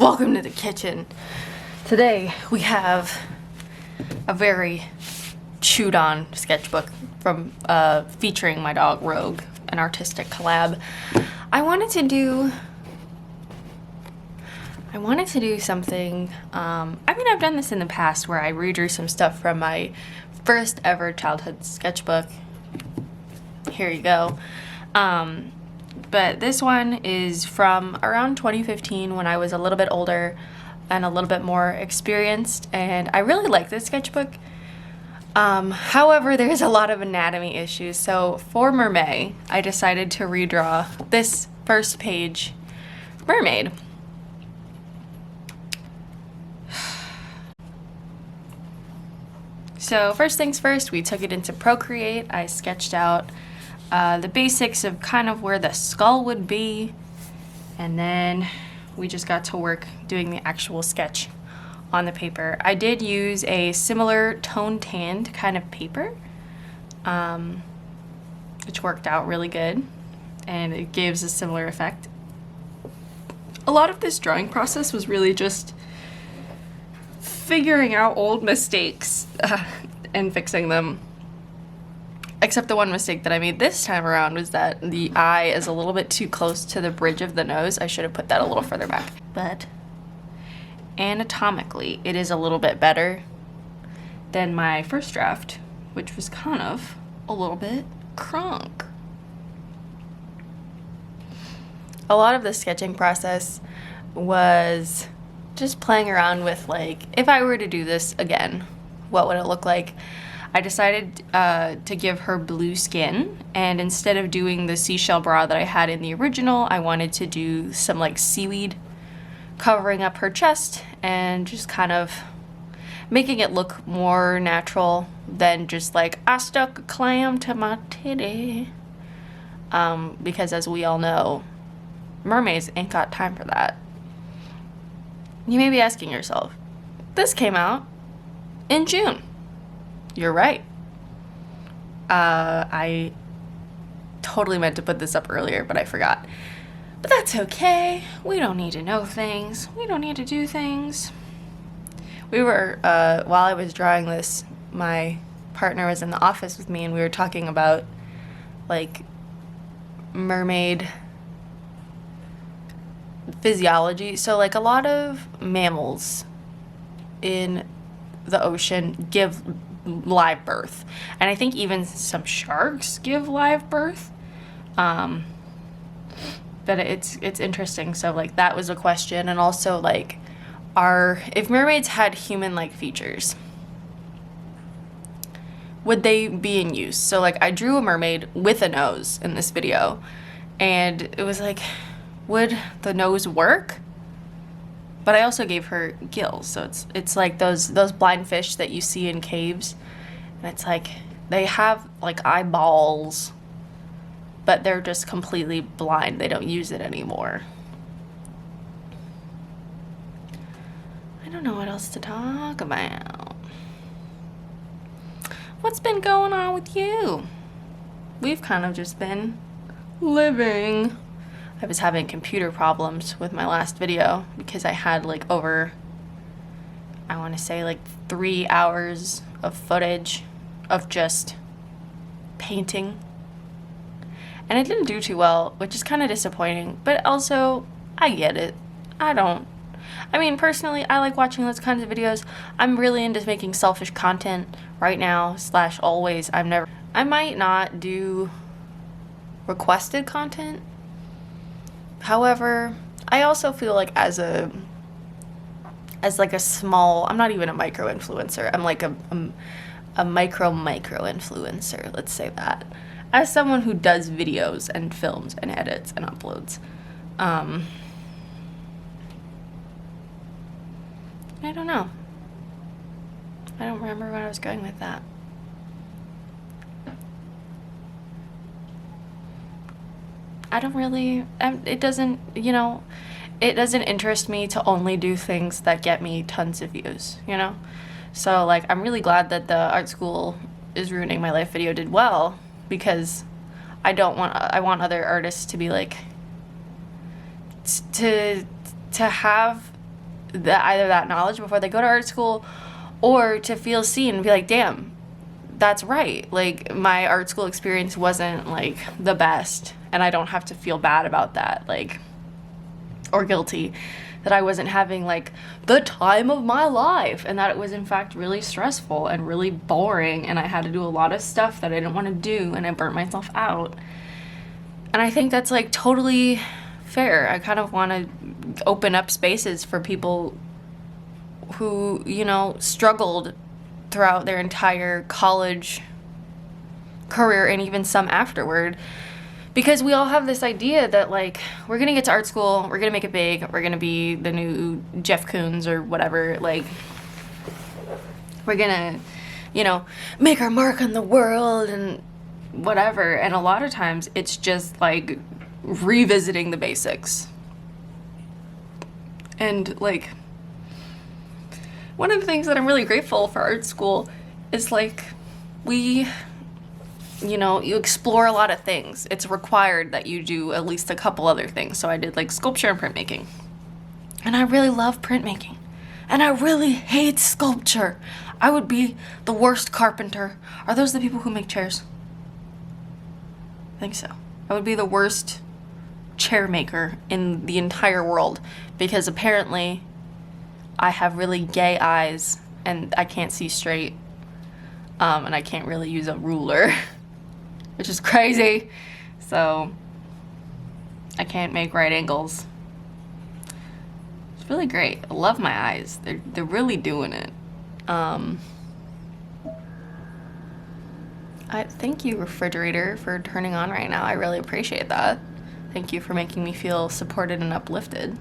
Welcome to the kitchen. Today we have a very chewed on sketchbook from featuring my dog Rogue, an artistic collab. I wanted to do something, I mean, I've done this in the past where I redrew some stuff from my first ever childhood sketchbook. Here you go. But this one is from around 2015 when I was a little bit older and a little bit more experienced, and I really like this sketchbook. However, there's a lot of anatomy issues, so for Mermay, I decided to redraw this first page mermaid. So first things first, we took it into Procreate. I sketched out the basics of kind of where the skull would be, and then we just got to work doing the actual sketch on the paper. I did use a similar tone tanned kind of paper, which worked out really good, and it gives a similar effect. A lot of this drawing process was really just figuring out old mistakes and fixing them. Except the one mistake that I made this time around was that the eye is a little bit too close to the bridge of the nose. I should have put that a little further back. But anatomically, it is a little bit better than my first draft, which was kind of a little bit crunk. A lot of the sketching process was just playing around with, like, if I were to do this again, what would it look like? I decided to give her blue skin, and instead of doing the seashell bra that I had in the original, I wanted to do some like seaweed covering up her chest and just kind of making it look more natural than just like, I stuck a clam to my titty. Because as we all know, mermaids ain't got time for that. You may be asking yourself, this came out in June. You're right. I totally meant to put this up earlier, but I forgot. But that's okay. We don't need to know things. We don't need to do things. We were, while I was drawing this, my partner was in the office with me, and we were talking about, like, mermaid physiology. So, like, a lot of mammals in the ocean give live birth, and I think even some sharks give live birth, but it's interesting. So like that was a question, and also like, if mermaids had human-like features, would they be in use? So like I drew a mermaid with a nose in this video, and it was like, would the nose work? But I also gave her gills, so it's like those blind fish that you see in caves, and it's like they have like eyeballs, but they're just completely blind. They don't use it anymore. I don't know what else to talk about. What's been going on with you? We've kind of just been living. I was having computer problems with my last video because I had like over, I want to say like 3 hours of footage of just painting. And it didn't do too well, which is kind of disappointing, but also I get it. I mean, personally, I like watching those kinds of videos. I'm really into making selfish content right now / always. I might not do requested content. However, I also feel like as like a small, I'm not even a micro influencer. I'm like a micro influencer, let's say that. As someone who does videos and films and edits and uploads, I don't know. I don't remember where I was going with that. I don't really, it doesn't interest me to only do things that get me tons of views, you know? So, like, I'm really glad that the Art School is Ruining My Life video did well, because I want other artists to be, like, to have either that knowledge before they go to art school, or to feel seen and be like, damn, that's right. Like, my art school experience wasn't like the best, and I don't have to feel bad about that, like, or guilty that I wasn't having like the time of my life, and that it was in fact really stressful and really boring, and I had to do a lot of stuff that I didn't want to do, and I burnt myself out. And I think that's like totally fair. I kind of want to open up spaces for people who, you know, struggled throughout their entire college career, and even some afterward. Because we all have this idea that, like, we're going to get to art school, we're going to make it big, we're going to be the new Jeff Koons or whatever. Like, we're going to, you know, make our mark on the world and whatever. And a lot of times it's just, like, revisiting the basics. And, like, one of the things that I'm really grateful for art school is, like, you know, you explore a lot of things. It's required that you do at least a couple other things. So I did like sculpture and printmaking. And I really love printmaking. And I really hate sculpture. I would be the worst carpenter. Are those the people who make chairs? I think so. I would be the worst chair maker in the entire world, because apparently I have really gay eyes and I can't see straight. And I can't really use a ruler. Which is crazy. So I can't make right angles. It's really great. I love my eyes. They're really doing it. I thank you, refrigerator, for turning on right now. I really appreciate that. Thank you for making me feel supported and uplifted.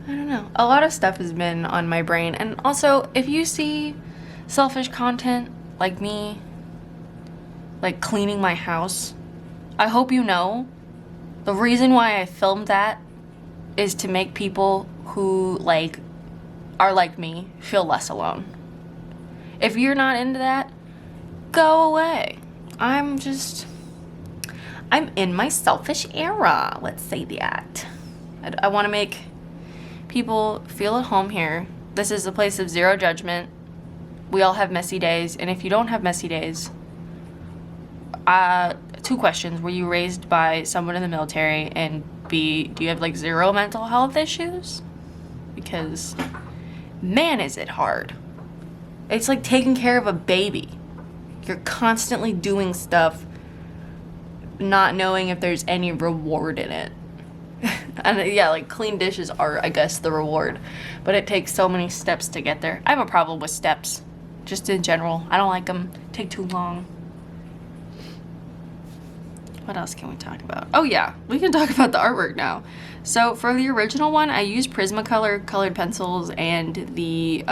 I don't know. A lot of stuff has been on my brain. And also, if you see selfish content like me, like cleaning my house, I hope you know the reason why I filmed that is to make people who like are like me feel less alone. If you're not into that, go away. I'm in my selfish era, let's say that. I want to make people feel at home here. This is a place of zero judgment. We all have messy days, and if you don't have messy days, 2 questions. Were you raised by someone in the military? And B, do you have like 0 mental health issues? Because, man, is it hard. It's like taking care of a baby. You're constantly doing stuff, not knowing if there's any reward in it. And yeah, like clean dishes are, I guess, the reward. But it takes so many steps to get there. I have a problem with steps, just in general. I don't like them. Take too long. What else can we talk about? Oh yeah, we can talk about the artwork now. So for the original one, I used Prismacolor colored pencils and the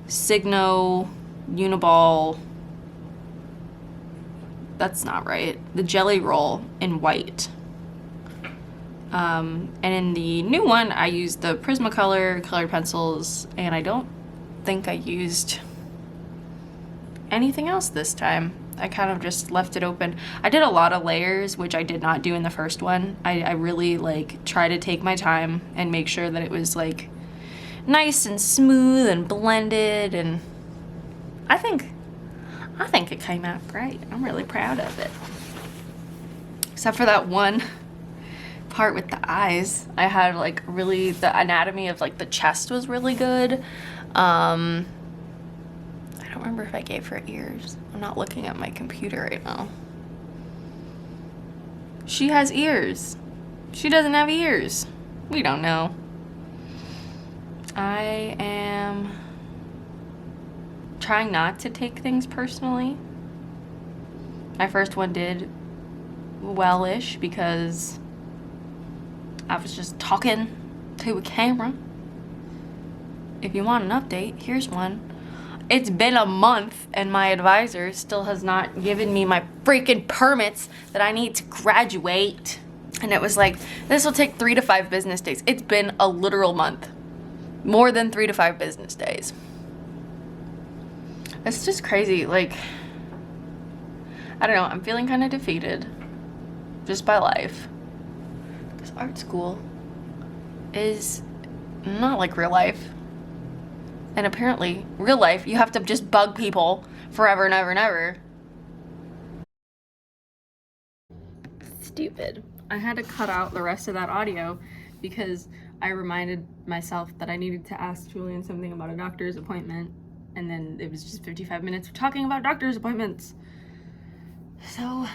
Signo Uniball, that's not right, the Jelly Roll in white. And in the new one, I used the Prismacolor colored pencils, and I don't think I used anything else this time. I kind of just left it open. I did a lot of layers, which I did not do in the first one. I really like try to take my time and make sure that it was like nice and smooth and blended, and I think it came out great. I'm really proud of it. Except for that one part with the eyes. I had like really, the anatomy of like the chest was really good. I don't remember if I gave her ears. I'm not looking at my computer right now. She has ears. She doesn't have ears. We don't know. I am trying not to take things personally. My first one did well-ish because I was just talking to a camera. If you want an update, here's one. It's been a month and my advisor still has not given me my freaking permits that I need to graduate. And it was like, this will take 3 to 5 business days. It's been a literal month. More than 3 to 5 business days. It's just crazy. Like, I don't know. I'm feeling kind of defeated just by life. Because art school is not like real life. And apparently, real life, you have to just bug people forever and ever and ever. Stupid. I had to cut out the rest of that audio because I reminded myself that I needed to ask Julian something about a doctor's appointment, and then it was just 55 minutes of talking about doctor's appointments. So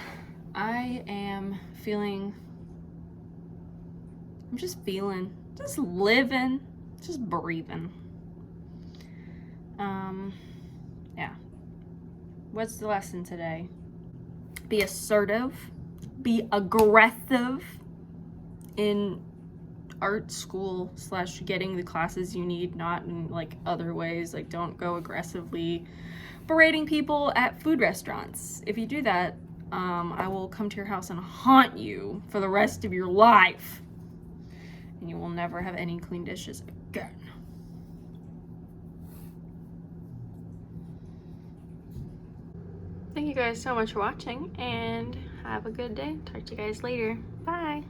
I am feeling, I'm just feeling, just living, just breathing. Yeah. What's the lesson today? Be assertive, be aggressive in art school / getting the classes you need, not in like other ways. Like, don't go aggressively berating people at food restaurants. If you do that, I will come to your house and haunt you for the rest of your life, and you will never have any clean dishes again. Thank you guys so much for watching, and have a good day. Talk to you guys later. Bye.